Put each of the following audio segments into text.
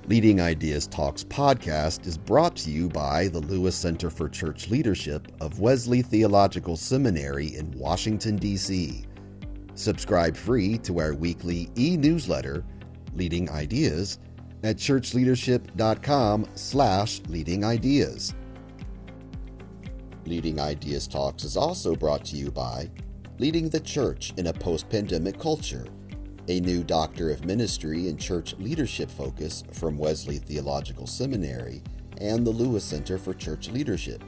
Leading Ideas Talks podcast is brought to you by the Lewis Center for Church Leadership of Wesley Theological Seminary in Washington, D.C. Subscribe free to our weekly e-newsletter, Leading Ideas, at churchleadership.com/leadingideas. Leading Ideas Talks is also brought to you by Leading the Church in a Post-Pandemic Culture, a new Doctor of Ministry and Church Leadership focus from Wesley Theological Seminary and the Lewis Center for Church Leadership.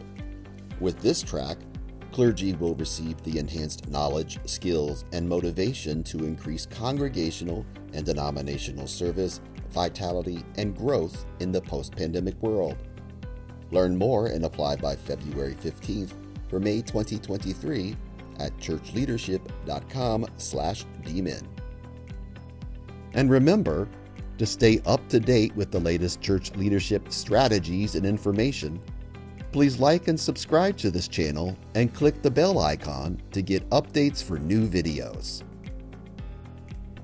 With this track, clergy will receive the enhanced knowledge, skills, and motivation to increase congregational and denominational service, vitality, and growth in the post-pandemic world. Learn more and apply by February 15th for May 2023 at churchleadership.com/dmin. And remember, to stay up to date with the latest church leadership strategies and information, please like and subscribe to this channel and click the bell icon to get updates for new videos.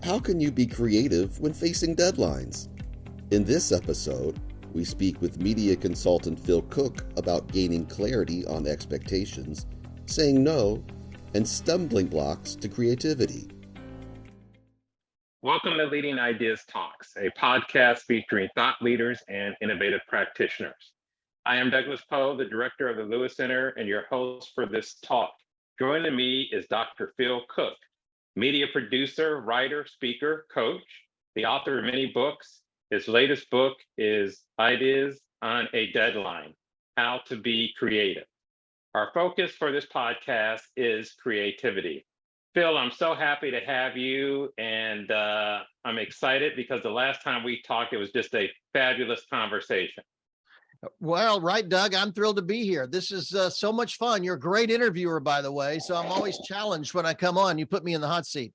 How can you be creative when facing deadlines? In this episode, we speak with media consultant Phil Cooke about gaining clarity on expectations, saying no, and stumbling blocks to creativity. Welcome to Leading Ideas Talks, a podcast featuring thought leaders and innovative practitioners. I am Douglas Poe, the director of the Lewis Center and your host for this talk. Joining me is Dr. Phil Cooke, media producer, writer, speaker, coach, the author of many books. His latest book is Ideas on a Deadline, How to Be Creative. Our focus for this podcast is creativity. Phil, I'm so happy to have you, and I'm excited because the last time we talked, it was just a fabulous conversation. Well, right, Doug, I'm thrilled to be here. This is so much fun. You're a great interviewer, by the way, so I'm always challenged when I come on. You put me in the hot seat.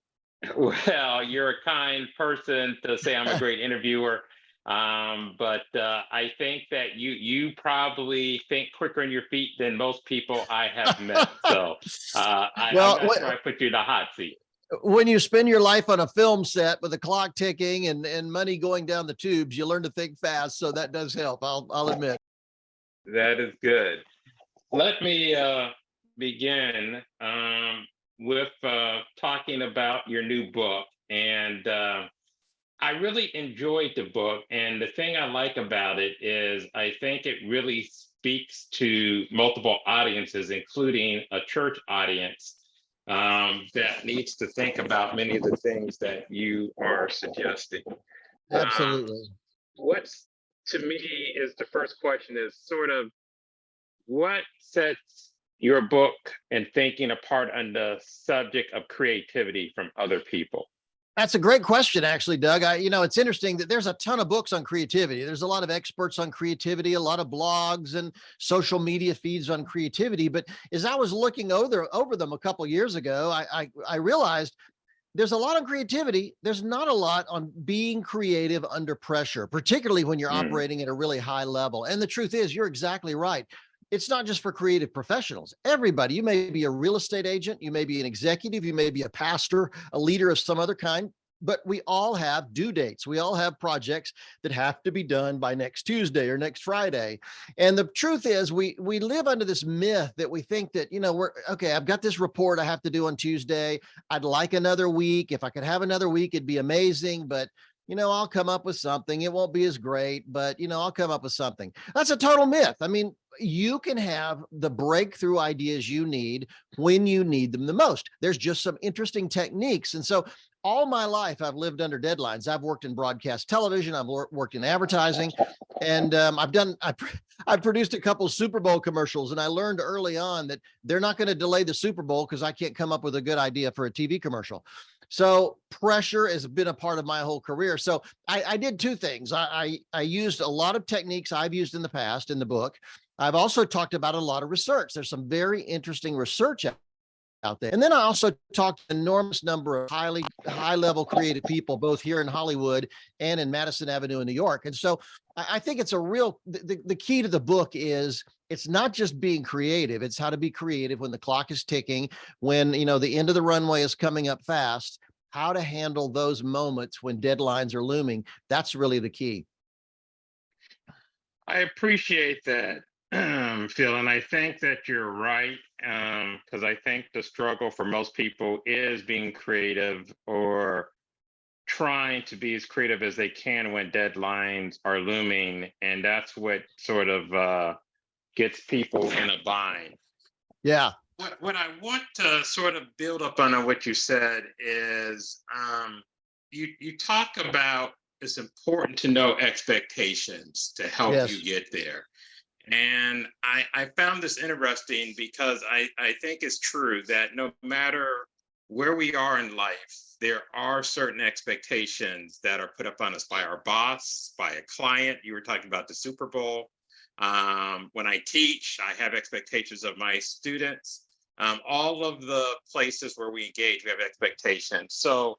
Well, you're a kind person to say I'm a great interviewer, but I think that you probably think quicker on your feet than most people I have met. So I'm not sure I put you in the hot seat. When you spend your life on a film set with the clock ticking and money going down the tubes, you learn to think fast. So that does help, I'll admit. That is good. Let me begin with talking about your new book. And I really enjoyed the book. And the thing I like about it is I think it really speaks to multiple audiences, including a church audience that needs to think about many of the things that you are suggesting. Absolutely. What's, to me, is the first question is sort of what sets your book and thinking apart on the subject of creativity from other people? That's a great question, actually, Doug. It's interesting that there's a ton of books on creativity. There's a lot of experts on creativity, a lot of blogs and social media feeds on creativity. But as I was looking over them a couple of years ago, I realized there's a lot on creativity. There's not a lot on being creative under pressure, particularly when you're operating at a really high level. And the truth is, you're exactly right. It's not just for creative professionals. Everybody, you may be a real estate agent, you may be an executive, you may be a pastor, a leader of some other kind, but we all have due dates. We all have projects that have to be done by next Tuesday or next Friday. And the truth is we live under this myth that we think that, I've got this report I have to do on Tuesday. I'd like another week. If I could have another week, it'd be amazing. But I'll come up with something. It won't be as great, but I'll come up with something. That's a total myth. I mean, you can have the breakthrough ideas you need when you need them the most. There's just some interesting techniques. And so all my life, I've lived under deadlines. I've worked in broadcast television. I've worked in advertising, and I've produced a couple of Super Bowl commercials. And I learned early on that they're not going to delay the Super Bowl because I can't come up with a good idea for a TV commercial. So pressure has been a part of my whole career. So I did two things. I used a lot of techniques I've used in the past in the book. I've also talked about a lot of research. There's some very interesting research out there. And then I also talked to an enormous number of high-level creative people, both here in Hollywood and in Madison Avenue in New York. And so I think it's the key to the book is it's not just being creative. It's how to be creative when the clock is ticking, when, the end of the runway is coming up fast, how to handle those moments when deadlines are looming. That's really the key. I appreciate that, Phil, and I think that you're right, because I think the struggle for most people is being creative or trying to be as creative as they can when deadlines are looming, and that's what sort of gets people in a bind. Yeah. What I want to sort of build up on what you said is you talk about it's important to know expectations to help you Yes. get there. And I found this interesting because I think it's true that no matter where we are in life, there are certain expectations that are put up on us by our boss, by a client. You were talking about the Super Bowl. When I teach, I have expectations of my students. All of the places where we engage, we have expectations. So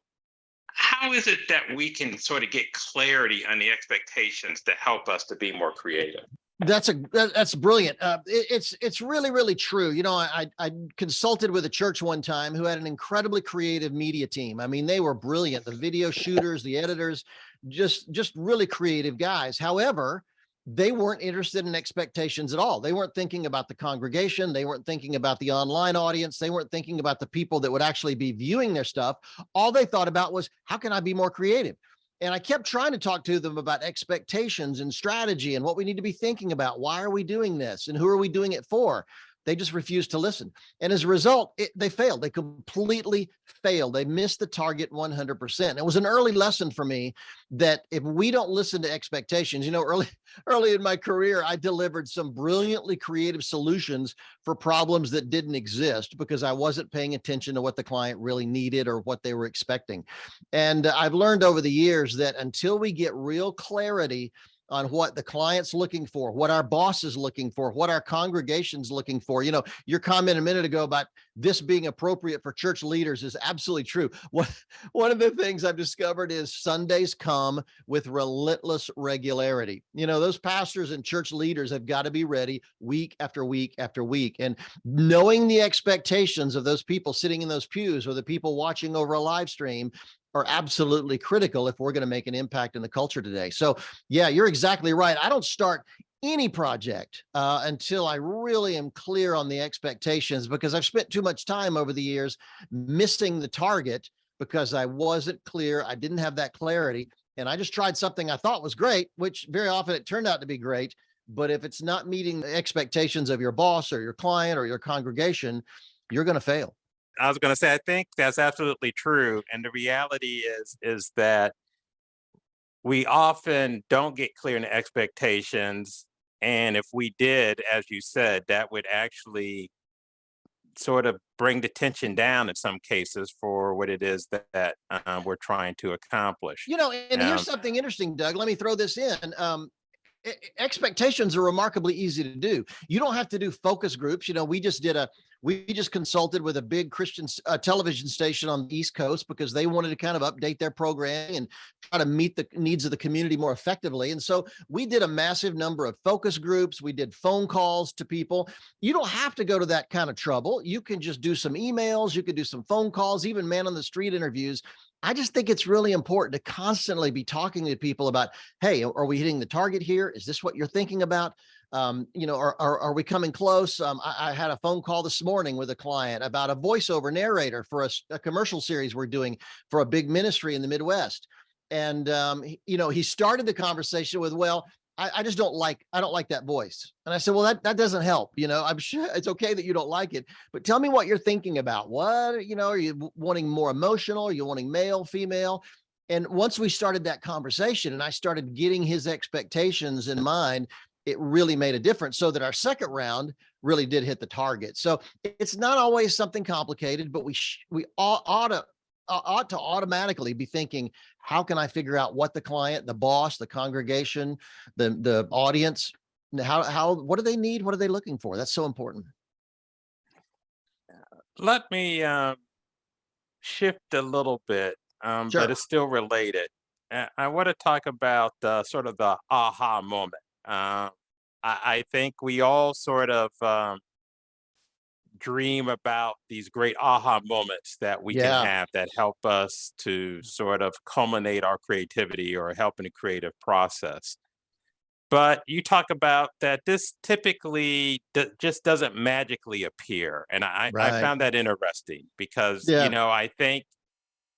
how is it that we can sort of get clarity on the expectations to help us to be more creative? That's brilliant. It's really true. You know, I consulted with a church one time who had an incredibly creative media team. I mean, they were brilliant. The video shooters, the editors, just really creative guys. However, they weren't interested in expectations at all. They weren't thinking about the congregation. They weren't thinking about the online audience. They weren't thinking about the people that would actually be viewing their stuff. All they thought about was, how can I be more creative? And I kept trying to talk to them about expectations and strategy and what we need to be thinking about. Why are we doing this? And who are we doing it for? They just refused to listen. And as a result, they failed. They completely failed. They missed the target 100%. It was an early lesson for me that if we don't listen to expectations, you know, early in my career, I delivered some brilliantly creative solutions for problems that didn't exist because I wasn't paying attention to what the client really needed or what they were expecting. And I've learned over the years that until we get real clarity on what the client's looking for, what our boss is looking for, what our congregation's looking for. You know, your comment a minute ago about this being appropriate for church leaders is absolutely true. One of the things I've discovered is Sundays come with relentless regularity. You know, those pastors and church leaders have got to be ready week after week after week. And knowing the expectations of those people sitting in those pews or the people watching over a live stream are absolutely critical if we're going to make an impact in the culture today. So yeah, you're exactly right. I don't start any project until I really am clear on the expectations, because I've spent too much time over the years missing the target because I wasn't clear. I didn't have that clarity. And I just tried something I thought was great, which very often it turned out to be great. But if it's not meeting the expectations of your boss or your client or your congregation, you're going to fail. I was going to say, I think that's absolutely true. And the reality is that we often don't get clear in the expectations. And if we did, as you said, that would actually sort of bring the tension down in some cases for what it is that we're trying to accomplish. You know, and here's something interesting, Doug. Let me throw this in. Expectations are remarkably easy to do. You don't have to do focus groups. You know, we just consulted with a big Christian television station on the East Coast because they wanted to kind of update their programming and try to meet the needs of the community more effectively. And so we did a massive number of focus groups. We did phone calls to people. You don't have to go to that kind of trouble. You can just do some emails. You could do some phone calls, even man on the street interviews. I just think it's really important to constantly be talking to people about, hey, are we hitting the target here? Is this what you're thinking about? You know, are we coming close? I had a phone call this morning with a client about a voiceover narrator for a commercial series we're doing for a big ministry in the Midwest. And, you know, he started the conversation with, well, I just don't like that voice. And I said, well, that doesn't help. You know, I'm sure it's okay that you don't like it, but tell me what you're thinking about. What, you know, are you wanting more emotional? Are you wanting male, female? And once we started that conversation and I started getting his expectations in mind, it really made a difference, so that our second round really did hit the target. So it's not always something complicated, but we ought to automatically be thinking, how can I figure out what the client, the boss, the congregation, the audience, what do they need? What are they looking for? That's so important. Let me shift a little bit, Sure. but it's still related. I want to talk about sort of the aha moment. I think we all sort of dream about these great aha moments that we can Yeah. have that help us to sort of culminate our creativity or help in the creative process. But you talk about that this typically just doesn't magically appear. And I Right. found that interesting because, Yeah. I think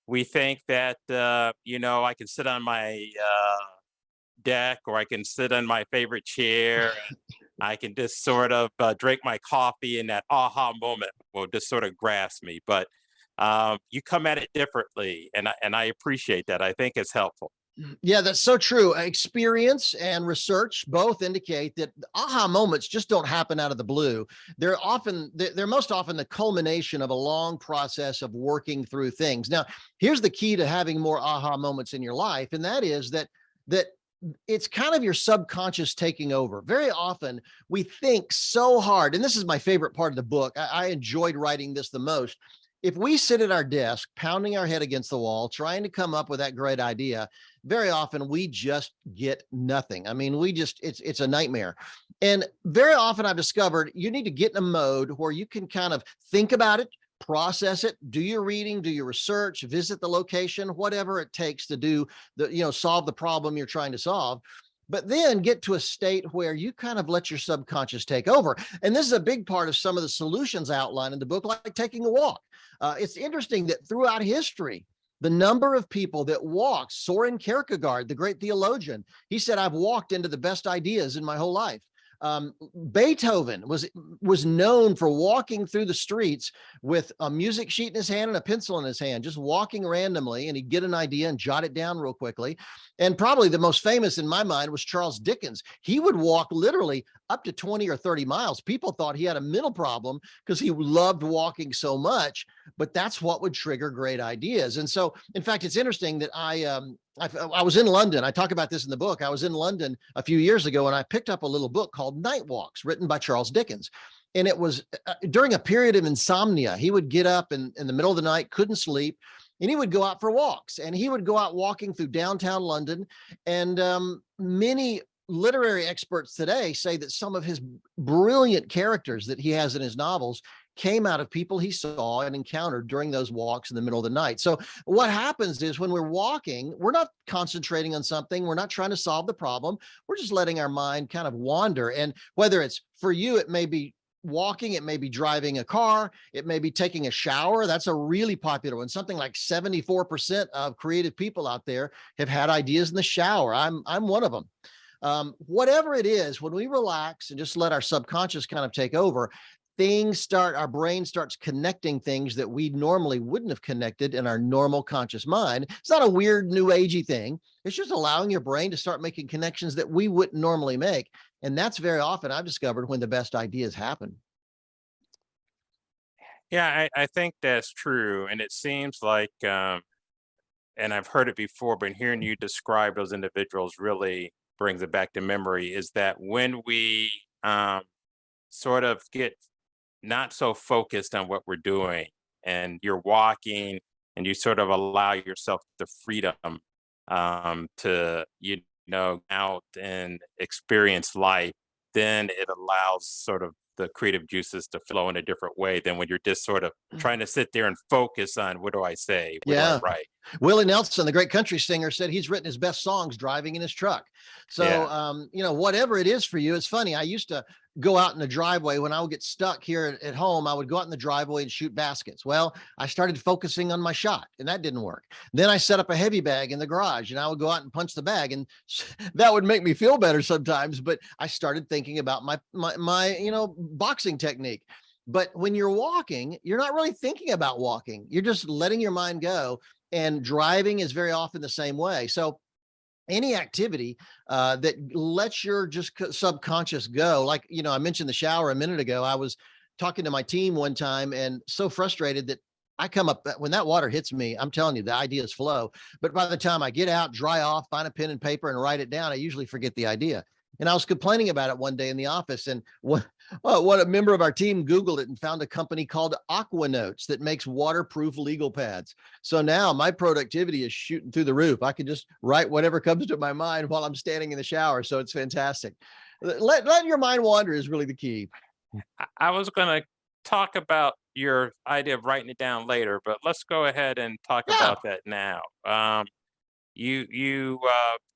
we think that, I can sit on my deck or I can sit on my favorite chair and I can just sort of drink my coffee and that aha moment will just sort of grasp me. But you come at it differently. And I appreciate that. I think it's helpful. Yeah, that's so true. Experience and research both indicate that aha moments just don't happen out of the blue. They're most often the culmination of a long process of working through things. Now, here's the key to having more aha moments in your life, and that is that it's kind of your subconscious taking over. Very often we think so hard, and this is my favorite part of the book. I enjoyed writing this the most. If we sit at our desk, pounding our head against the wall, trying to come up with that great idea, very often we just get nothing. I mean, it's a nightmare. And very often I've discovered you need to get in a mode where you can kind of think about it, process it, do your reading, do your research, visit the location, whatever it takes to solve the problem you're trying to solve. But then get to a state where you kind of let your subconscious take over. And this is a big part of some of the solutions outlined in the book, like taking a walk. It's interesting that throughout history, the number of people that walked, Soren Kierkegaard, the great theologian, he said, I've walked into the best ideas in my whole life. Beethoven was known for walking through the streets with a music sheet in his hand and a pencil in his hand, just walking randomly, and he'd get an idea and jot it down real quickly. And probably the most famous in my mind was Charles Dickens. He would walk literally up to 20 or 30 miles. People thought he had a mental problem because he loved walking so much, but that's what would trigger great ideas. And so, in fact, it's interesting that I was in London. I talk about this in the book. I was in London a few years ago and I picked up a little book called Night Walks, written by Charles Dickens. And it was during a period of insomnia. He would get up in the middle of the night, couldn't sleep, and he would go out for walks. And he would go out walking through downtown London. And many literary experts today say that some of his brilliant characters that he has in his novels came out of people he saw and encountered during those walks in the middle of the night. So what happens is when we're walking, we're not concentrating on something. We're not trying to solve the problem. We're just letting our mind kind of wander. And whether it's for you, it may be walking, it may be driving a car, it may be taking a shower. That's a really popular one. Something like 74% of creative people out there have had ideas in the shower. I'm one of them. Whatever it is, when we relax and just let our subconscious kind of take over, our brain starts connecting things that we normally wouldn't have connected in our normal conscious mind. It's not a weird new agey thing. It's just allowing your brain to start making connections that we wouldn't normally make. And that's very often, I've discovered, when the best ideas happen. Yeah, I think that's true. And it seems like, and I've heard it before, but hearing you describe those individuals really brings it back to memory, is that when we sort of get not so focused on what we're doing and you're walking and you sort of allow yourself the freedom to out and experience life, then it allows sort of the creative juices to flow in a different way than when you're just sort of trying to sit there and focus on, what do I say, what do I Yeah. write. Willie Nelson, the great country singer, said he's written his best songs driving in his truck. So, whatever it is for you, it's funny. I used to go out in the driveway when I would get stuck here at home. I would go out in the driveway and shoot baskets. Well, I started focusing on my shot and that didn't work. Then I set up a heavy bag in the garage and I would go out and punch the bag, and that would make me feel better sometimes. But I started thinking about my boxing technique. But when you're walking, you're not really thinking about walking. You're just letting your mind go. And driving is very often the same way. So any activity that lets your just subconscious go, like, I mentioned the shower a minute ago. I was talking to my team one time and so frustrated that I come up, when that water hits me, I'm telling you, the ideas flow. But by the time I get out, dry off, find a pen and paper and write it down, I usually forget the idea. And I was complaining about it one day in the office, and what a member of our team Googled it and found a company called Aqua Notes that makes waterproof legal pads. So now my productivity is shooting through the roof. I can just write whatever comes to my mind while I'm standing in the shower. So it's fantastic. Letting your mind wander is really the key. I was going to talk about your idea of writing it down later, but let's go ahead and talk about that now. You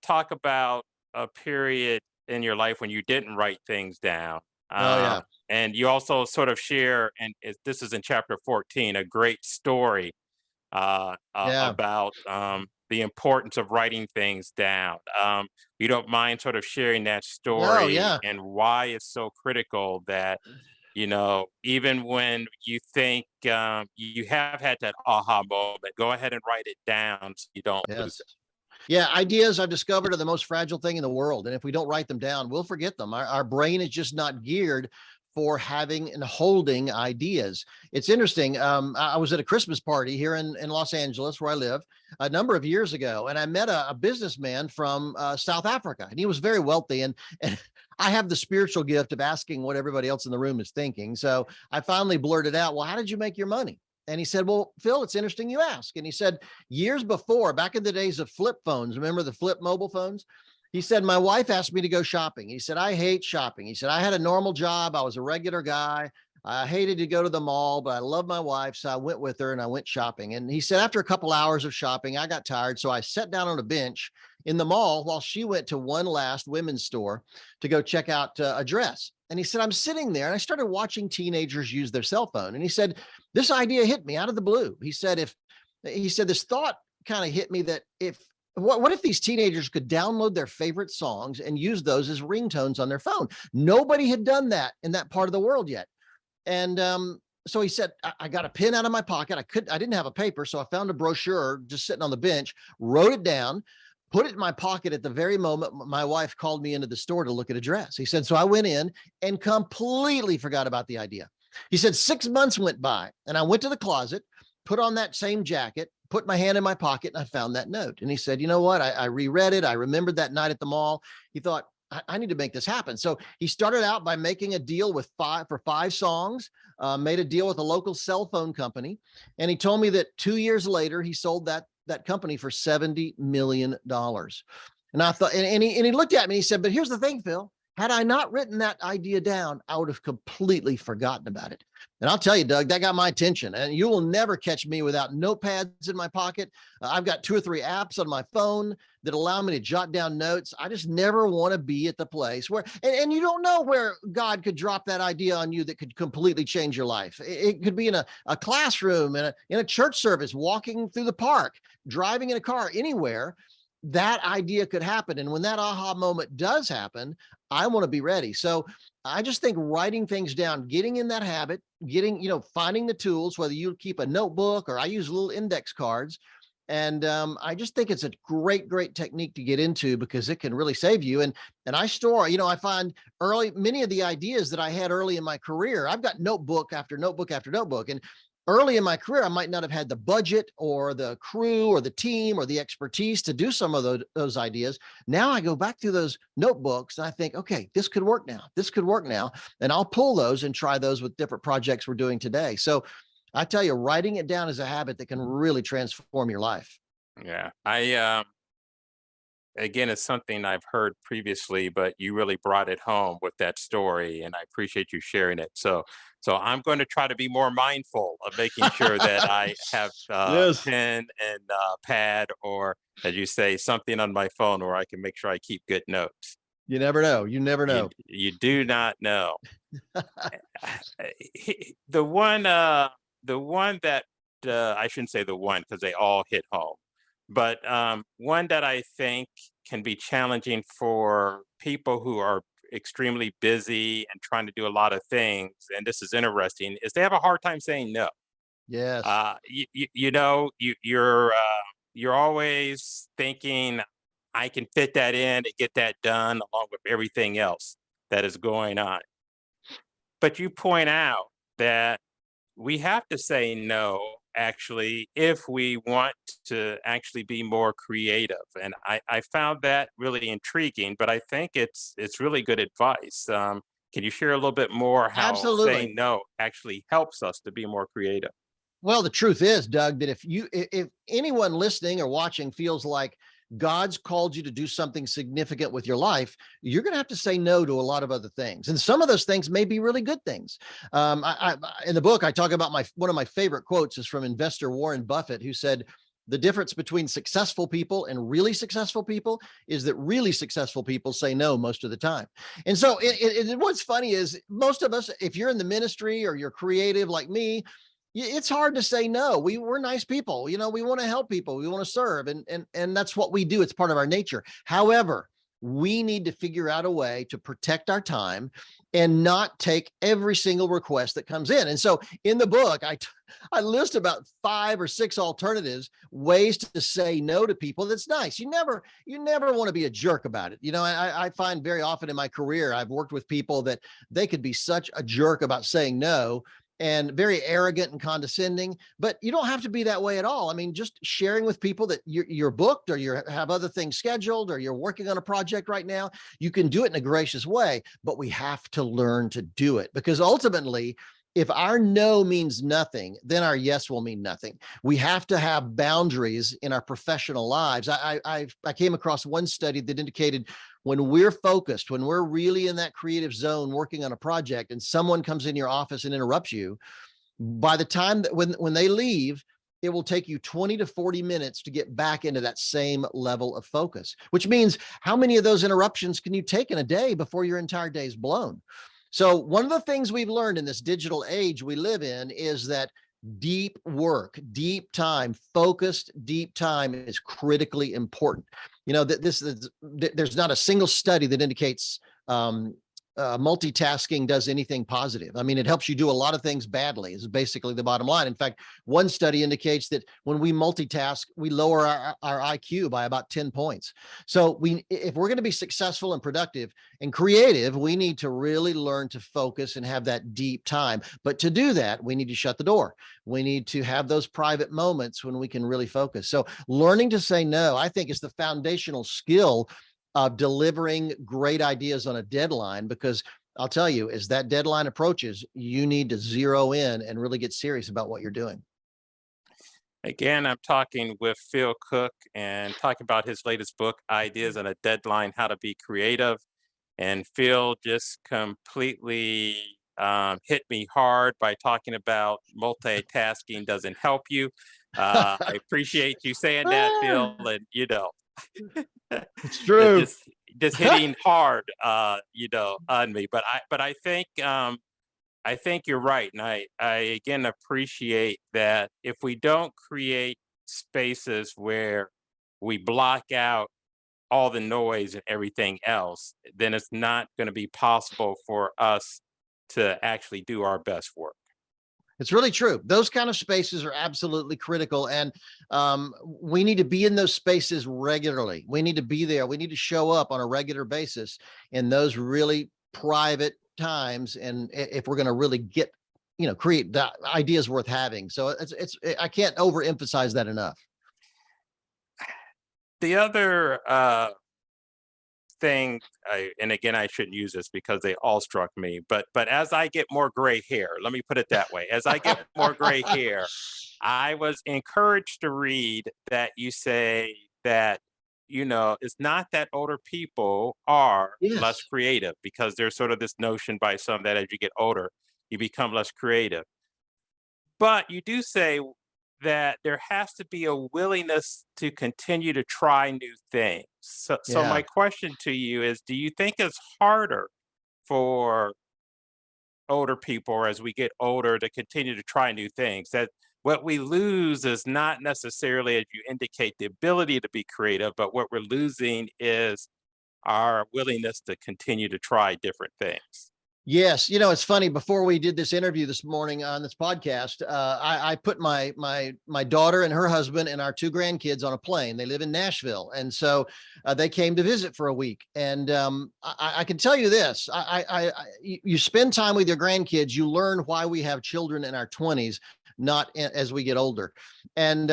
talk about a period in your life when you didn't write things down. Oh yeah. And you also sort of share, and this is in chapter 14, a great story Yeah. about the importance of writing things down. You don't mind sort of sharing that No, story yeah. and why it's so critical that, even when you think you have had that aha moment, go ahead and write it down so you don't lose Yes. it. Yeah, ideas I've discovered are the most fragile thing in the world. And if we don't write them down, we'll forget them. Our brain is just not geared for having and holding ideas. It's interesting. I was at a Christmas party here in Los Angeles, where I live, a number of years ago, and I met a businessman from South Africa, and he was very wealthy. And I have the spiritual gift of asking what everybody else in the room is thinking. So I finally blurted out, "Well, how did you make your money?" And he said, "Well, Phil, it's interesting you ask." And he said, years before, back in the days of flip phones, remember the flip mobile phones? He said, "My wife asked me to go shopping." He said, "I hate shopping." He said, "I had a normal job. I was a regular guy. I hated to go to the mall, but I love my wife. So I went with her and I went shopping." And he said, after a couple hours of shopping, I got tired. So I sat down on a bench in the mall while she went to one last women's store to go check out a dress. And he said, I'm sitting there and I started watching teenagers use their cell phone. And he said, this idea hit me out of the blue. He said, this thought kind of hit me that what if these teenagers could download their favorite songs and use those as ringtones on their phone? Nobody had done that in that part of the world yet. And so he said, I got a pen out of my pocket. I didn't have a paper. So I found a brochure just sitting on the bench, wrote it down, put it in my pocket at the very moment my wife called me into the store to look at a dress. He said, so I went in and completely forgot about the idea. He said, 6 months went by and I went to the closet, put on that same jacket, put my hand in my pocket, and I found that note. And he said, you know what? I reread it. I remembered that night at the mall. He thought, I need to make this happen. So he started out by making a deal with five songs, made a deal with a local cell phone company. And he told me that 2 years later, he sold that company for $70 million. And I thought, and he looked at me and he said, but here's the thing, Phil, had I not written that idea down, I would have completely forgotten about it. And I'll tell you, Doug, that got my attention. And you will never catch me without notepads in my pocket. I've got 2 or 3 apps on my phone that allow me to jot down notes. I just never want to be at the place where, and you don't know where God could drop that idea on you that could completely change your life. It could be in a classroom, in a church service, walking through the park, driving in a car, anywhere. That idea could happen. And when that aha moment does happen, I want to be ready. So I just think writing things down, getting in that habit, finding the tools, whether you keep a notebook or I use little index cards. And I just think it's a great, great technique to get into because it can really save you. And I store, I find many of the ideas that I had early in my career, I've got notebook after notebook after notebook. And early in my career, I might not have had the budget or the crew or the team or the expertise to do some of those ideas. Now I go back through those notebooks and I think, okay, this could work now. This could work now. And I'll pull those and try those with different projects we're doing today. So I tell you, writing it down is a habit that can really transform your life. Yeah. Again, it's something I've heard previously, but you really brought it home with that story, and I appreciate you sharing it. So I'm going to try to be more mindful of making sure that I have Yes. pen and pad, or as you say, something on my phone where I can make sure I keep good notes. You never know. You never know. You do not know. The one that I shouldn't say the one because they all hit home. But one that I think can be challenging for people who are extremely busy and trying to do a lot of things, and this is interesting, is they have a hard time saying no. Yes. You're always thinking, I can fit that in and get that done along with everything else that is going on. But you point out that we have to say no, actually, if we want to actually be more creative. And I found that really intriguing, but I think it's really good advice. Can you share a little bit more how Absolutely. saying no actually helps us to be more creative? Well, the truth is, Doug, that if anyone listening or watching feels like God's called you to do something significant with your life, you're going to have to say no to a lot of other things. And some of those things may be really good things. In the book, I talk about one of my favorite quotes is from investor Warren Buffett, who said, The difference between successful people and really successful people is that really successful people say no most of the time. And so what's funny is most of us, if you're in the ministry or you're creative like me, it's hard to say no. We're nice people. You know, we want to help people. We want to serve. And that's what we do. It's part of our nature. However, we need to figure out a way to protect our time and not take every single request that comes in. And so in the book, I list about 5 or 6 alternatives, ways to say no to people. That's nice. You never want to be a jerk about it. You know, I find very often in my career, I've worked with people that they could be such a jerk about saying no, and very arrogant and condescending, but you don't have to be that way at all. I mean, just sharing with people that you're booked or you have other things scheduled or you're working on a project right now, you can do it in a gracious way, but we have to learn to do it, because ultimately, if our no means nothing, then our yes will mean nothing. We have to have boundaries in our professional lives. I came across one study that indicated when we're focused, when we're really in that creative zone working on a project and someone comes in your office and interrupts you, by the time that when they leave, it will take you 20 to 40 minutes to get back into that same level of focus, which means how many of those interruptions can you take in a day before your entire day is blown? So one of the things we've learned in this digital age we live in is that deep work, deep time, focused deep time is critically important. You know, there's not a single study that indicates multitasking does anything positive. I mean, it helps you do a lot of things badly, is basically the bottom line. In fact, one study indicates that when we multitask, we lower our IQ by about 10 points. So if we're going to be successful and productive and creative, we need to really learn to focus and have that deep time. But to do that, we need to shut the door. We need to have those private moments when we can really focus. So learning to say no, I think, is the foundational skill of delivering great ideas on a deadline, because I'll tell you, as that deadline approaches, you need to zero in and really get serious about what you're doing. Again, I'm talking with Phil Cooke and talking about his latest book, Ideas on a Deadline, How to Be Creative. And Phil just completely hit me hard by talking about multitasking doesn't help you. I appreciate you saying that, Phil, and It's true. Just hitting hard, on me. But I think you're right, and I again appreciate that if we don't create spaces where we block out all the noise and everything else, then it's not going to be possible for us to actually do our best work. It's really true. Those kind of spaces are absolutely critical. And we need to be in those spaces regularly. We need to be there. We need to show up on a regular basis in those really private times. And if we're going to really create the ideas worth having. So I can't overemphasize that enough. The other thing, and again, I shouldn't use this because they all struck me, but as I get more gray hair, let me put it that way. As I get more gray hair, I was encouraged to read that you say that, it's not that older people are less creative, because there's sort of this notion by some that as you get older, you become less creative. But you do say that there has to be a willingness to continue to try new things. So my question to you is, do you think it's harder for older people, or as we get older, to continue to try new things? That what we lose is not necessarily, as you indicate, the ability to be creative, but what we're losing is our willingness to continue to try different things. Yes. It's funny. Before we did this interview this morning on this podcast, I put my daughter and her husband and our 2 grandkids on a plane. They live in Nashville. And so they came to visit for a week. And I can tell you this, you spend time with your grandkids, you learn why we have children in our 20s, not as we get older. And,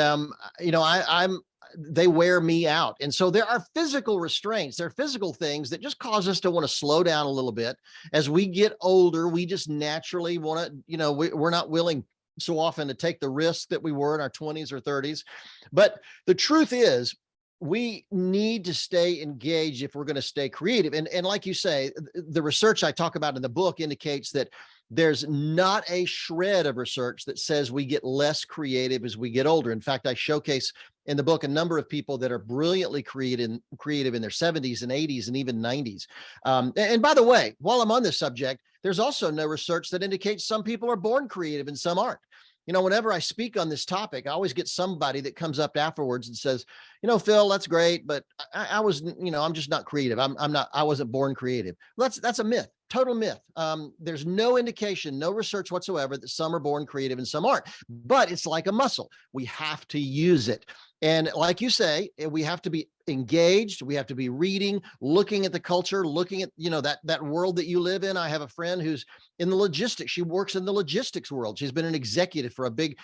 they wear me out. And so there are physical restraints, there are physical things that just cause us to want to slow down a little bit. As we get older, we just naturally want to, we're not willing so often to take the risk that we were in our 20s or 30s. But the truth is, we need to stay engaged if we're going to stay creative. And like you say, the research I talk about in the book indicates that there's not a shred of research that says we get less creative as we get older. In fact, I showcase in the book a number of people that are brilliantly creative in their 70s and 80s and even 90s. And by the way, while I'm on this subject, there's also no research that indicates some people are born creative and some aren't. Whenever I speak on this topic, I always get somebody that comes up afterwards and says, Phil, that's great, but I was, I'm just not creative. I wasn't born creative. That's a myth, total myth. There's no indication, no research whatsoever that some are born creative and some aren't, but it's like a muscle. We have to use it. And like you say, we have to be engaged. We have to be reading, looking at the culture, looking at, that world that you live in. I have a friend who's in the logistics. She works in the logistics world. She's been an executive for a big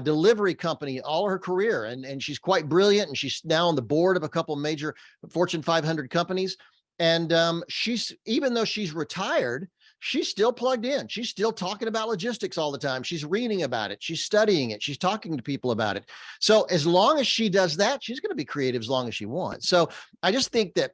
delivery company all her career. And she's quite brilliant. And she's now on the board of a couple of major Fortune 500 companies. And even though she's retired, she's still plugged in. She's still talking about logistics all the time. She's reading about it. She's studying it. She's talking to people about it. So as long as she does that, she's going to be creative as long as she wants. So I just think that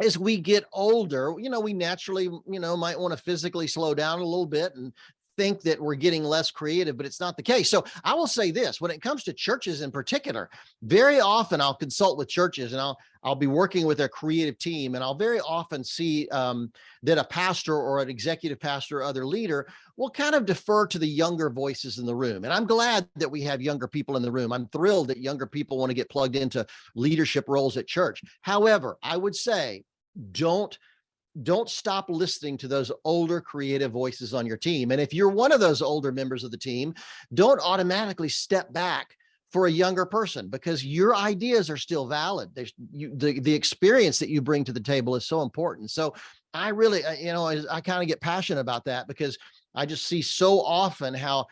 as we get older, we naturally, might want to physically slow down a little bit and think that we're getting less creative, but it's not the case. So I will say this, when it comes to churches in particular, very often I'll consult with churches and I'll be working with their creative team. And I'll very often see that a pastor or an executive pastor or other leader will kind of defer to the younger voices in the room. And I'm glad that we have younger people in the room. I'm thrilled that younger people want to get plugged into leadership roles at church. However, I would say, don't stop listening to those older creative voices on your team. And if you're one of those older members of the team, don't automatically step back for a younger person, because your ideas are still valid. The experience that you bring to the table is so important. So I really, I kind of get passionate about that, because I just see so often how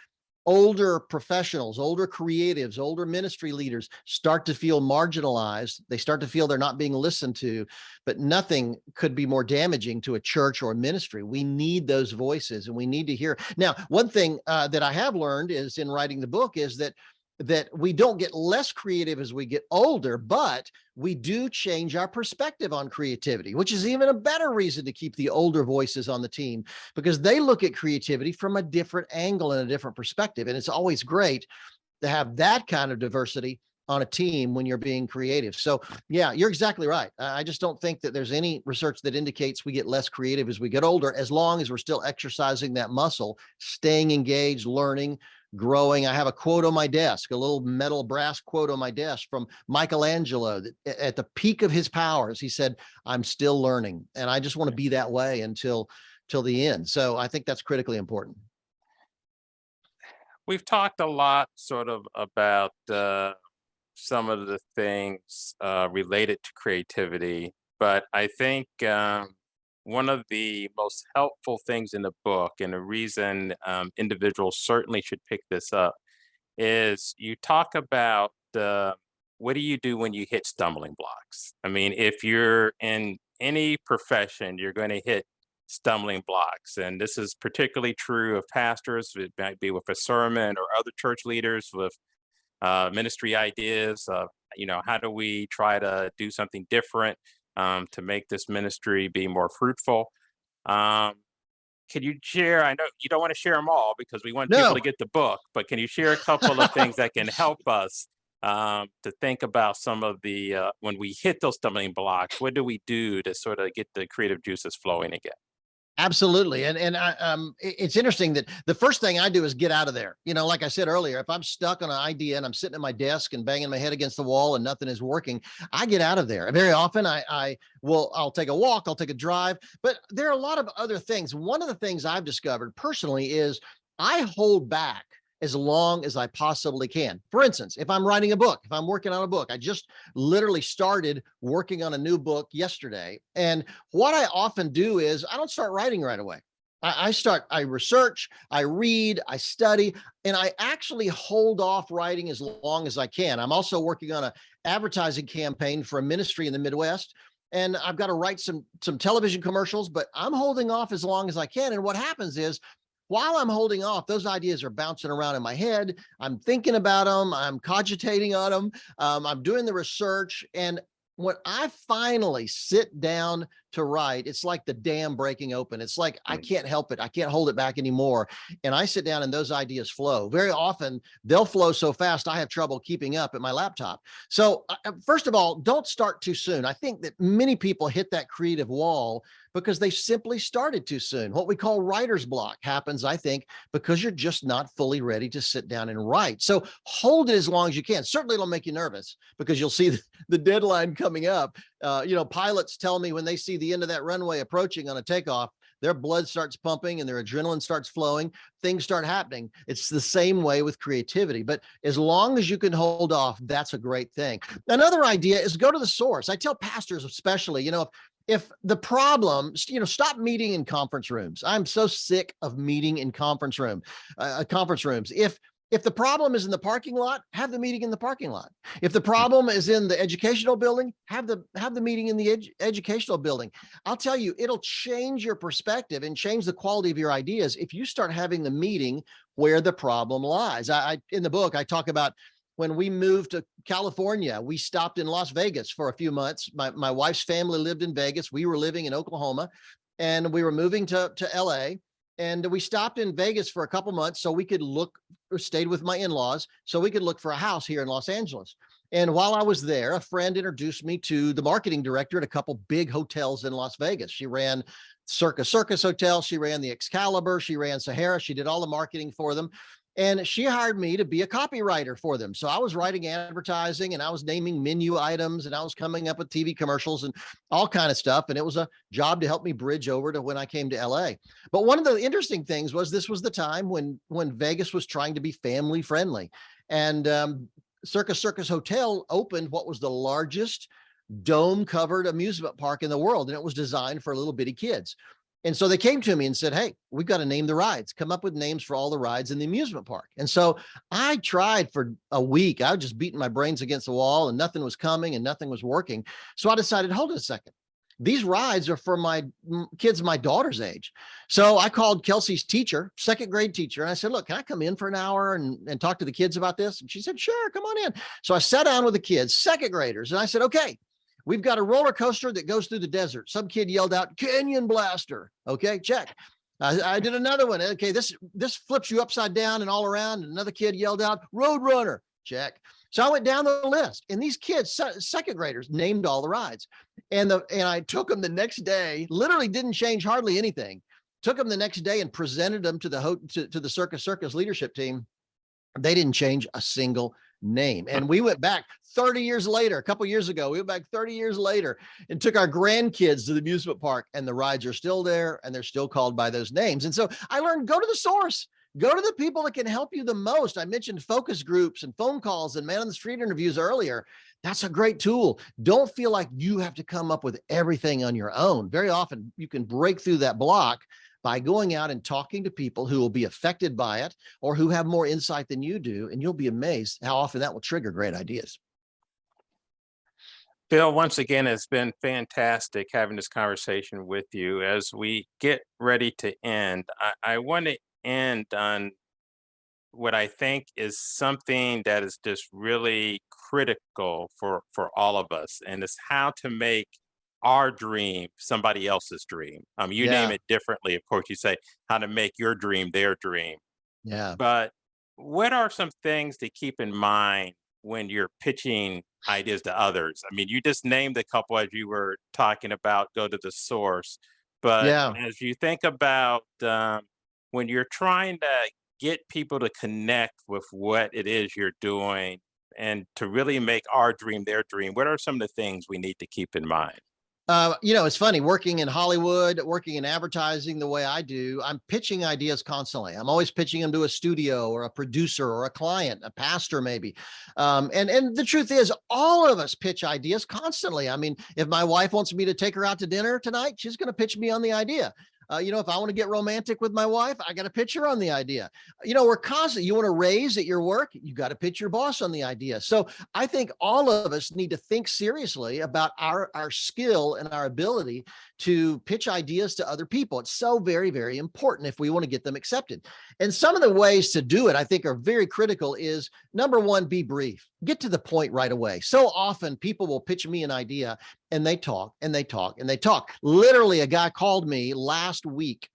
older professionals, older creatives, older ministry leaders start to feel marginalized. They start to feel they're not being listened to, but nothing could be more damaging to a church or a ministry. We need those voices and we need to hear. Now, one thing that I have learned is in writing the book is that we don't get less creative as we get older, but we do change our perspective on creativity, which is even a better reason to keep the older voices on the team, because they look at creativity from a different angle and a different perspective. And it's always great to have that kind of diversity on a team when you're being creative. So yeah, you're exactly right. I just don't think that there's any research that indicates we get less creative as we get older, as long as we're still exercising that muscle, staying engaged, learning, growing. I have a quote on my desk, a little metal brass quote on my desk from Michelangelo that at the peak of his powers, he said, "I'm still learning." And I just want to be that way until the end. So I think that's critically important. We've talked a lot sort of about some of the things related to creativity, but I think one of the most helpful things in the book, and the reason individuals certainly should pick this up, is you talk about what do you do when you hit stumbling blocks? I mean, if you're in any profession, you're going to hit stumbling blocks. And this is particularly true of pastors. It might be with a sermon, or other church leaders with ministry ideas. How do we try to do something different to make this ministry be more fruitful? Can you share? I know you don't want to share them all because we want people to get the book, but can you share a couple of things that can help us to think about some of the when we hit those stumbling blocks? What do we do to sort of get the creative juices flowing again? Absolutely. And it's interesting that the first thing I do is get out of there. Like I said earlier, if I'm stuck on an idea and I'm sitting at my desk and banging my head against the wall and nothing is working, I get out of there. Very often I'll take a walk, I'll take a drive, but there are a lot of other things. One of the things I've discovered personally is I hold back as long as I possibly can. For instance, if I'm writing a book, if I'm working on a book, I just literally started working on a new book yesterday. And what I often do is I don't start writing right away. I research, I read, I study, and I actually hold off writing as long as I can. I'm also working on an advertising campaign for a ministry in the Midwest. And I've got to write some television commercials, but I'm holding off as long as I can. And what happens is, while I'm holding off, those ideas are bouncing around in my head. I'm thinking about them. I'm cogitating on them. I'm doing the research. And when I finally sit down to write, it's like the dam breaking open. It's like, I can't help it. I can't hold it back anymore. And I sit down and those ideas flow. Very often they'll flow so fast, I have trouble keeping up at my laptop. So first of all, don't start too soon. I think that many people hit that creative wall because they simply started too soon. What we call writer's block happens, I think, because you're just not fully ready to sit down and write. So hold it as long as you can. Certainly it'll make you nervous because you'll see the deadline coming up. Pilots tell me when they see the end of that runway approaching on a takeoff, their blood starts pumping and their adrenaline starts flowing. Things start happening. It's the same way with creativity, but as long as you can hold off, that's a great thing. Another idea is go to the source. I tell pastors especially, if the problem, stop meeting in conference rooms. I'm so sick of meeting in conference rooms. If the problem is in the parking lot, have the meeting in the parking lot. If the problem is in the educational building, have the meeting in the educational building. I'll tell you, it'll change your perspective and change the quality of your ideas if you start having the meeting where the problem lies. In the book, I talk about when we moved to California, we stopped in Las Vegas for a few months. My wife's family lived in Vegas. We were living in Oklahoma, and we were moving to LA. And we stopped in Vegas for a couple months so we could stayed with my in-laws, so we could look for a house here in Los Angeles. And while I was there, a friend introduced me to the marketing director at a couple big hotels in Las Vegas. She ran Circus Hotel. She ran the Excalibur. She ran Sahara. She did all the marketing for them. And she hired me to be a copywriter for them. So I was writing advertising and I was naming menu items and I was coming up with TV commercials and all kind of stuff. And it was a job to help me bridge over to when I came to LA. But one of the interesting things was this was the time when Vegas was trying to be family friendly. And Circus Hotel opened what was the largest dome covered amusement park in the world. And it was designed for little bitty kids. And so they came to me and said, hey, we've got to name the rides, come up with names for all the rides in the amusement park. And so I tried for a week. I was just beating my brains against the wall and nothing was coming and nothing was working. So I decided, hold it a second. These rides are for my kids, my daughter's age. So I called Kelsey's teacher, second grade teacher. And I said, look, can I come in for an hour and talk to the kids about this? And she said, sure, come on in. So I sat down with the kids, second graders. And I said, okay, we've got a roller coaster that goes through the desert. Some kid yelled out, Canyon Blaster. Okay, check. I did another one. Okay, this flips you upside down and all around. Another kid yelled out, Road Runner. Check. So I went down the list, and these kids, second graders, named all the rides. And I took them the next day, literally didn't change hardly anything. Took them the next day and presented them to the Circus leadership team. They didn't change a single name. And we went back 30 years later, a couple of years ago, we went back 30 years later and took our grandkids to the amusement park, and the rides are still there and they're still called by those names. And so I learned, go to the source, go to the people that can help you the most. I mentioned focus groups and phone calls and man on the street interviews earlier. That's a great tool. Don't feel like you have to come up with everything on your own. Very often you can break through that block by going out and talking to people who will be affected by it or who have more insight than you do. And you'll be amazed how often that will trigger great ideas. Bill, once again, it's been fantastic having this conversation with you. As we get ready to end, I want to end on what I think is something that is just really critical for all of us, and it's how to make our dream somebody else's dream. You name it differently. Of course, you say how to make your dream their dream. Yeah. But what are some things to keep in mind when you're pitching ideas to others? I mean, you just named a couple as you were talking about, go to the source. But as you think about when you're trying to get people to connect with what it is you're doing and to really make our dream their dream, what are some of the things we need to keep in mind? It's funny working in Hollywood, working in advertising the way I do, I'm pitching ideas constantly. I'm always pitching them to a studio or a producer or a client, a pastor, maybe. And the truth is all of us pitch ideas constantly. I mean, if my wife wants me to take her out to dinner tonight, she's going to pitch me on the idea. If I want to get romantic with my wife, I got to pitch her on the idea. We're constant. You want to raise at your work, you got to pitch your boss on the idea. So I think all of us need to think seriously about our skill and our ability to pitch ideas to other people. It's so very, very important if we want to get them accepted. And some of the ways to do it, I think, are very critical is number one, be brief. get to the point right away. So often people will pitch me an idea and they talk and they talk and they talk. Literally, a guy called me last week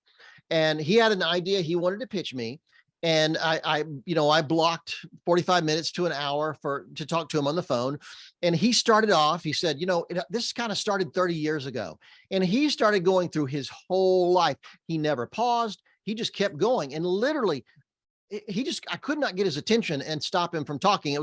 and he had an idea he wanted to pitch me. And I blocked 45 minutes to an hour to talk to him on the phone. And he started off, he said, this kind of started 30 years ago. And he started going through his whole life. He never paused. He just kept going. And literally, I could not get his attention and stop him from talking.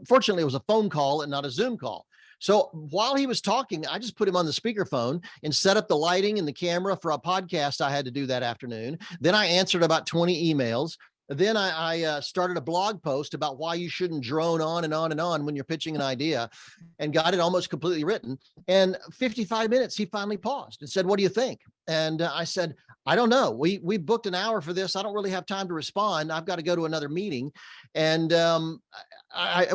Fortunately, it was a phone call and not a Zoom call. So while he was talking, I just put him on the speakerphone and set up the lighting and the camera for a podcast I had to do that afternoon. Then I answered about 20 emails. Then I started a blog post about why you shouldn't drone on and on and on when you're pitching an idea, and got it almost completely written. And 55 minutes, he finally paused and said, "What do you think?" And I said, "I don't know. We booked an hour for this. I don't really have time to respond. I've got to go to another meeting." And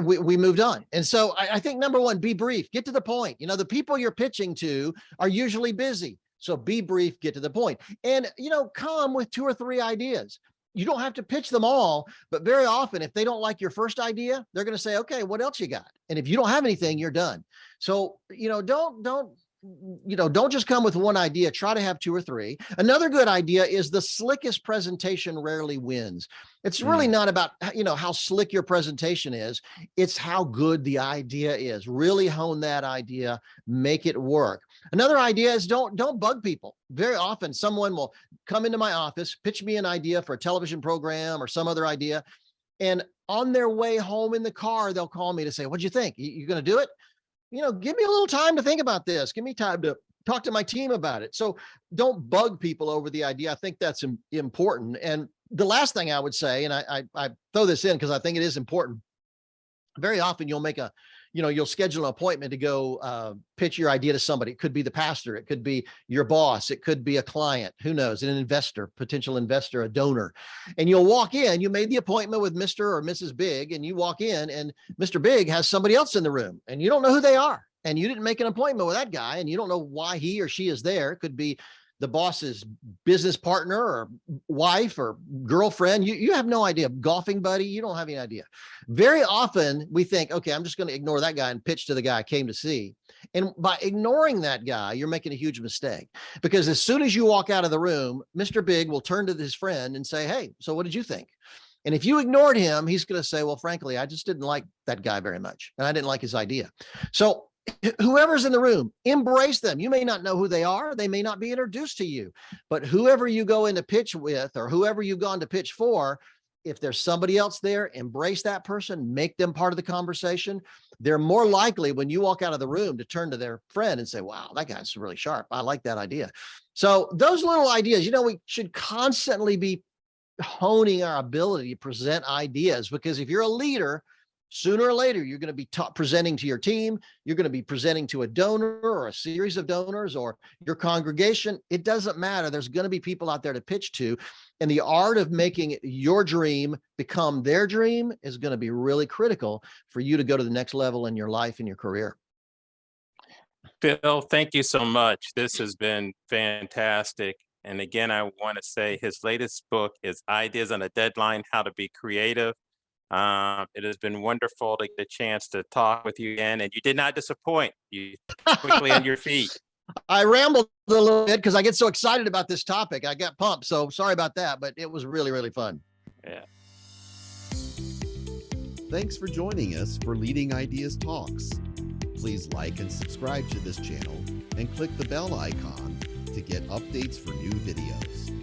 we moved on. And so I think number one, be brief, get to the point. The people you're pitching to are usually busy. So be brief, get to the point, and come with 2 or 3 ideas. You don't have to pitch them all, but very often, if they don't like your first idea, they're going to say, "Okay, what else you got?" And if you don't have anything, you're done. So, don't just come with one idea. Try to have 2 or 3. Another good idea is the slickest presentation rarely wins. It's really not about, how slick your presentation is. It's how good the idea is. Really hone that idea, make it work. Another idea is don't bug people. Very often someone will come into my office, pitch me an idea for a television program or some other idea. And on their way home in the car, they'll call me to say, "What'd you think? You going to do it? Give me a little time to think about this. Give me time to talk to my team about it." So don't bug people over the idea. I think that's important. And the last thing I would say, and I throw this in because I think it is important. Very often you'll you'll schedule an appointment to go pitch your idea to somebody. It could be the pastor. It could be your boss. It could be a client. Who knows? An investor, potential investor, a donor. And you'll walk in, you made the appointment with Mr. or Mrs. Big, and you walk in and Mr. Big has somebody else in the room and you don't know who they are. And you didn't make an appointment with that guy and you don't know why he or she is there. It could be the boss's business partner or wife or girlfriend. You have no idea. Golfing buddy, you don't have any idea. Very often we think, okay, I'm just going to ignore that guy and pitch to the guy I came to see. And by ignoring that guy, you're making a huge mistake, because as soon as you walk out of the room, Mr. Big will turn to his friend and say, "Hey, so what did you think?" And if you ignored him, he's going to say, "Well, frankly, I just didn't like that guy very much. And I didn't like his idea." So whoever's in the room, embrace them. You may not know who they are. They may not be introduced to you, but whoever you go in to pitch with or whoever you've gone to pitch for, if there's somebody else there, embrace that person, make them part of the conversation. They're more likely when you walk out of the room to turn to their friend and say, "Wow, that guy's really sharp. I like that idea." So those little ideas, we should constantly be honing our ability to present ideas, because if you're a leader, sooner or later, you're going to be presenting to your team. You're going to be presenting to a donor or a series of donors or your congregation. It doesn't matter. There's going to be people out there to pitch to. And the art of making your dream become their dream is going to be really critical for you to go to the next level in your life and your career. Phil, thank you so much. This has been fantastic. And again, I want to say his latest book is Ideas on a Deadline: How to Be Creative. It has been wonderful to get a chance to talk with you again, and you did not disappoint. You quickly on your feet. I rambled a little bit because I get so excited about this topic. I got pumped. So sorry about that, but it was really, really fun. Yeah. Thanks for joining us for Leading Ideas Talks. Please like and subscribe to this channel and click the bell icon to get updates for new videos.